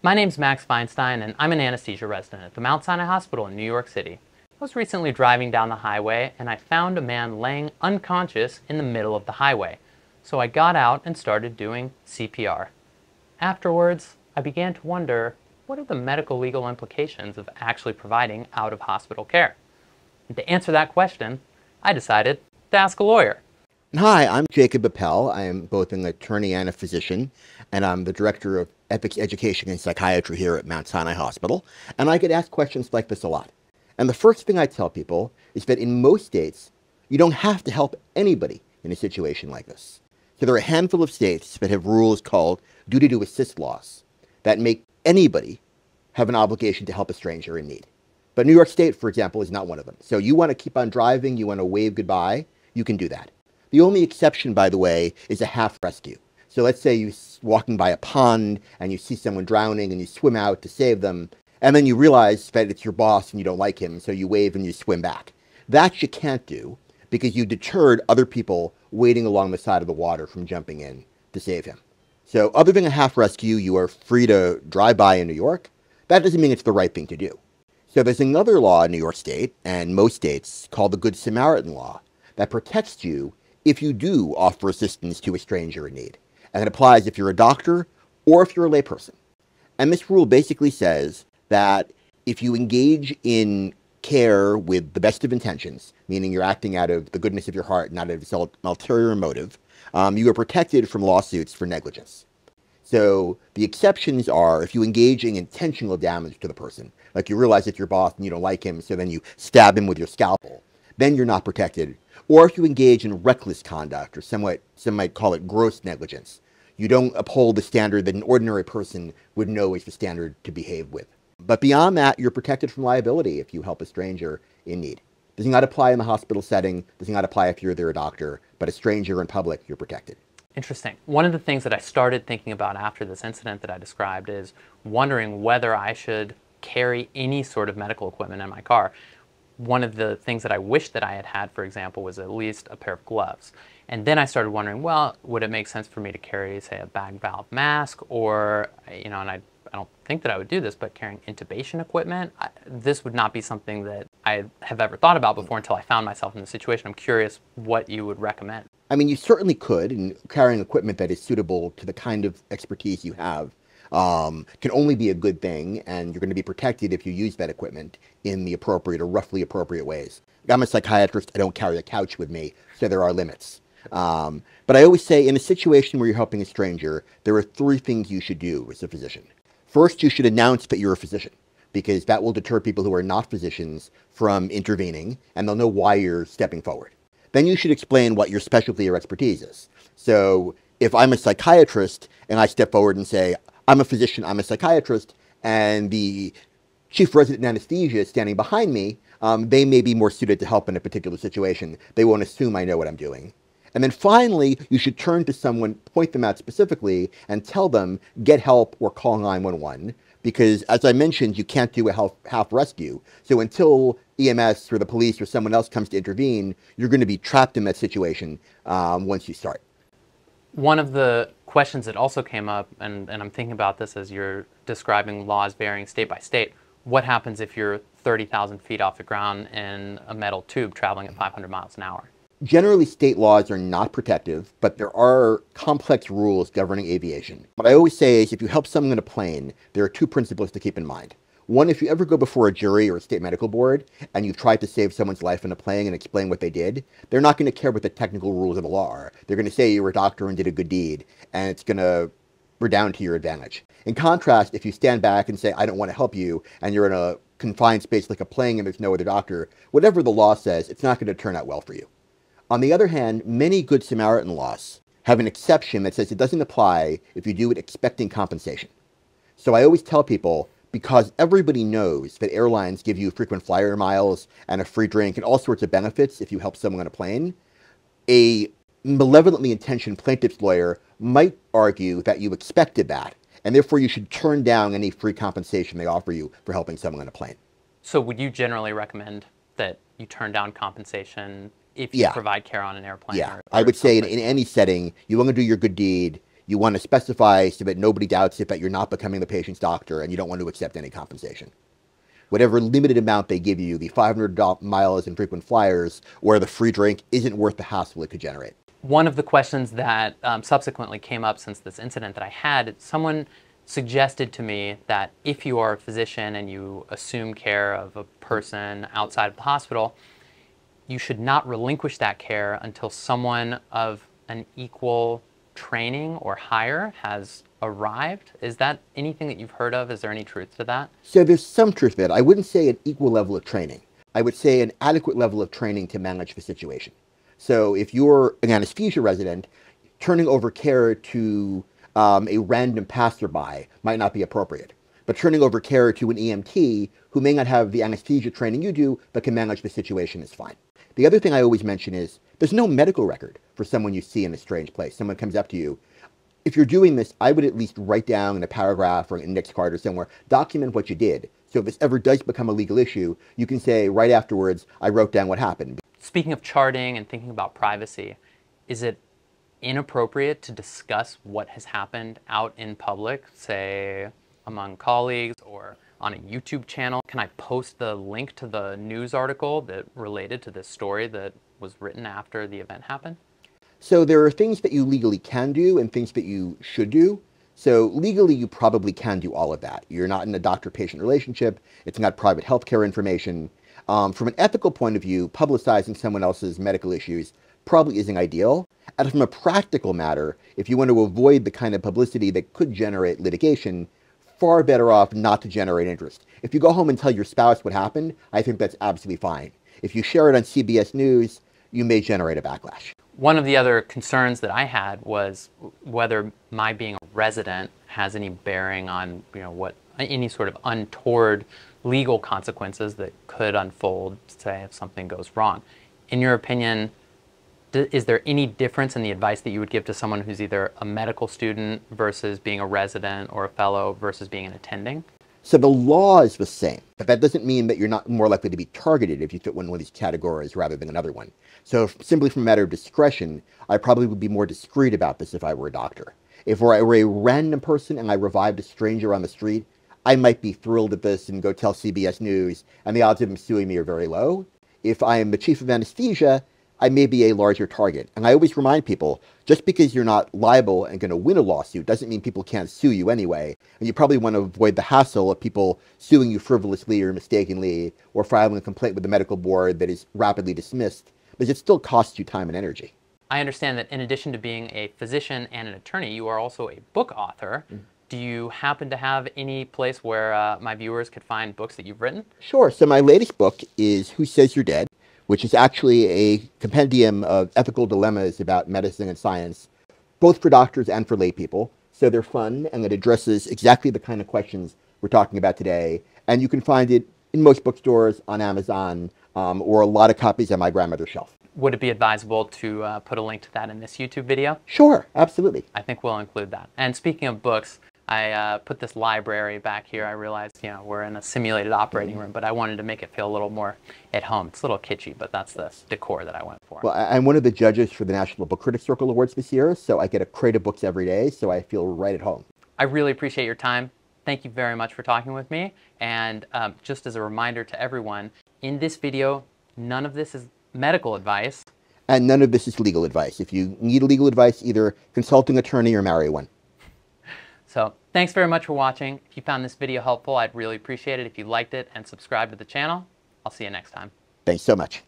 My name's Max Feinstein, and I'm an anesthesia resident at the Mount Sinai Hospital in New York City. I was recently driving down the highway, and I found a man laying unconscious in the middle of the highway. So I got out and started doing CPR. Afterwards, I began to wonder, what are the medical legal implications of actually providing out-of-hospital care? And to answer that question, I decided to ask a lawyer. Hi, I'm Jacob Appel. I am both an attorney and a physician, and I'm the director of ethics education and psychiatry here at Mount Sinai Hospital. And I get asked questions like this a lot. And the first thing I tell people is that in most states, you don't have to help anybody in a situation like this. So there are a handful of states that have rules called duty to assist laws that make anybody have an obligation to help a stranger in need. But New York State, for example, is not one of them. So you want to keep on driving, you want to wave goodbye, you can do that. The only exception, by the way, is a half rescue. So let's say you're walking by a pond and you see someone drowning and you swim out to save them, and then you realize that it's your boss and you don't like him, so you wave and you swim back. That you can't do because you deterred other people waiting along the side of the water from jumping in to save him. So other than a half rescue, you are free to drive by in New York. That doesn't mean it's the right thing to do. So there's another law in New York State, and most states, called the Good Samaritan Law, that protects you if you do offer assistance to a stranger in need. And it applies if you're a doctor or if you're a layperson. And this rule basically says that if you engage in care with the best of intentions, meaning you're acting out of the goodness of your heart, not out of an ulterior motive, you are protected from lawsuits for negligence. So the exceptions are if you engage in intentional damage to the person, like you realize it's your boss and you don't like him, so then you stab him with your scalpel, then you're not protected. Or if you engage in reckless conduct, or some might call it gross negligence. You don't uphold the standard that an ordinary person would know is the standard to behave with. But beyond that, you're protected from liability if you help a stranger in need. Does not apply in the hospital setting, does not apply if you're their doctor, but a stranger in public, you're protected. Interesting. One of the things that I started thinking about after this incident that I described is wondering whether I should carry any sort of medical equipment in my car. One of the things that I wish that I had had, for example, was at least a pair of gloves. And then I started wondering, well, would it make sense for me to carry, say, a bag valve mask or, and I don't think that I would do this, but carrying intubation equipment, this would not be something that I have ever thought about before until I found myself in the situation. I'm curious what you would recommend. I mean, you certainly could, and carrying equipment that is suitable to the kind of expertise you have can only be a good thing, and you're going to be protected if you use that equipment in the appropriate or roughly appropriate ways. I'm a psychiatrist. I don't carry a couch with me, so there are limits. But I always say in a situation where you're helping a stranger, there are three things you should do as a physician. First, you should announce that you're a physician, because that will deter people who are not physicians from intervening, and they'll know why you're stepping forward. Then you should explain what your specialty or expertise is. So if I'm a psychiatrist and I step forward and say, I'm a physician, I'm a psychiatrist, and the chief resident in anesthesia is standing behind me, they may be more suited to help in a particular situation. They won't assume I know what I'm doing. And then finally, you should turn to someone, point them out specifically, and tell them, get help or call 911. Because as I mentioned, you can't do a half rescue. So until EMS or the police or someone else comes to intervene, you're going to be trapped in that situation once you start. One of the questions that also came up, and I'm thinking about this as you're describing laws varying state by state, what happens if you're 30,000 feet off the ground in a metal tube traveling at 500 miles an hour? Generally, state laws are not protective, but there are complex rules governing aviation. What I always say is if you help someone in a plane, there are two principles to keep in mind. One, if you ever go before a jury or a state medical board and you've tried to save someone's life in a plane and explain what they did, they're not going to care what the technical rules of the law are. They're going to say you were a doctor and did a good deed, and it's going to redound to your advantage. In contrast, if you stand back and say, I don't want to help you, and you're in a confined space like a plane and there's no other doctor, whatever the law says, it's not going to turn out well for you. On the other hand, many Good Samaritan laws have an exception that says it doesn't apply if you do it expecting compensation. So I always tell people, because everybody knows that airlines give you frequent flyer miles and a free drink and all sorts of benefits if you help someone on a plane, a malevolently intentioned plaintiff's lawyer might argue that you expected that, and therefore you should turn down any free compensation they offer you for helping someone on a plane. So would you generally recommend that you turn down compensation if you provide care on an airplane? Yeah, I would say in any setting, you want to do your good deed, You want to specify so that nobody doubts it that you're not becoming the patient's doctor and you don't want to accept any compensation. Whatever limited amount they give you, the 500 miles and frequent flyers or the free drink isn't worth the hassle it could generate. One of the questions that subsequently came up since this incident that I had, someone suggested to me that if you are a physician and you assume care of a person outside of the hospital, you should not relinquish that care until someone of an equal training or higher has arrived. Is that anything that you've heard of? Is there any truth to that? So there's some truth to that. I wouldn't say an equal level of training. I would say an adequate level of training to manage the situation. So if you're an anesthesia resident, turning over care to a random passerby might not be appropriate. But turning over care to an EMT who may not have the anesthesia training you do, but can manage the situation is fine. The other thing I always mention is there's no medical record for someone you see in a strange place. Someone comes up to you. If you're doing this, I would at least write down in a paragraph or an index card or somewhere, document what you did. So if this ever does become a legal issue, you can say right afterwards, I wrote down what happened. Speaking of charting and thinking about privacy, is it inappropriate to discuss what has happened out in public, say among colleagues or on a YouTube channel? Can I post the link to the news article that related to this story that was written after the event happened? So there are things that you legally can do and things that you should do. So legally, you probably can do all of that. You're not in a doctor-patient relationship. It's not private healthcare information. From an ethical point of view, publicizing someone else's medical issues probably isn't ideal. And from a practical matter, if you want to avoid the kind of publicity that could generate litigation, far better off not to generate interest. If you go home and tell your spouse what happened, I think that's absolutely fine. If you share it on CBS News, you may generate a backlash. One of the other concerns that I had was whether my being a resident has any bearing on, what any sort of untoward legal consequences that could unfold, say, if something goes wrong. In your opinion, is there any difference in the advice that you would give to someone who's either a medical student versus being a resident or a fellow versus being an attending? So the law is the same, but that doesn't mean that you're not more likely to be targeted if you fit one of these categories rather than another one. So simply from a matter of discretion, I probably would be more discreet about this if I were a doctor. If I were a random person and I revived a stranger on the street, I might be thrilled at this and go tell CBS News, and the odds of them suing me are very low. If I am the chief of anesthesia, I may be a larger target. And I always remind people, just because you're not liable and going to win a lawsuit doesn't mean people can't sue you anyway. And you probably want to avoid the hassle of people suing you frivolously or mistakenly or filing a complaint with the medical board that is rapidly dismissed, because it still costs you time and energy. I understand that in addition to being a physician and an attorney, you are also a book author. Do you happen to have any place where my viewers could find books that you've written? Sure. So my latest book is Who Says You're Dead, which is actually a compendium of ethical dilemmas about medicine and science, both for doctors and for lay people. So they're fun, and it addresses exactly the kind of questions we're talking about today. And you can find it in most bookstores, on Amazon, or a lot of copies on my grandmother's shelf. Would it be advisable to put a link to that in this YouTube video? Sure, absolutely. I think we'll include that. And speaking of books, I put this library back here. I realized, we're in a simulated operating room, but I wanted to make it feel a little more at home. It's a little kitschy, but that's the decor that I went for. Well, I'm one of the judges for the National Book Critics Circle Awards this year, so I get a crate of books every day, so I feel right at home. I really appreciate your time. Thank you very much for talking with me. And just as a reminder to everyone, in this video, none of this is medical advice. And none of this is legal advice. If you need legal advice, either consult an attorney or marry one. So thanks very much for watching. If you found this video helpful, I'd really appreciate it if you liked it and subscribe to the channel. I'll see you next time. Thanks so much.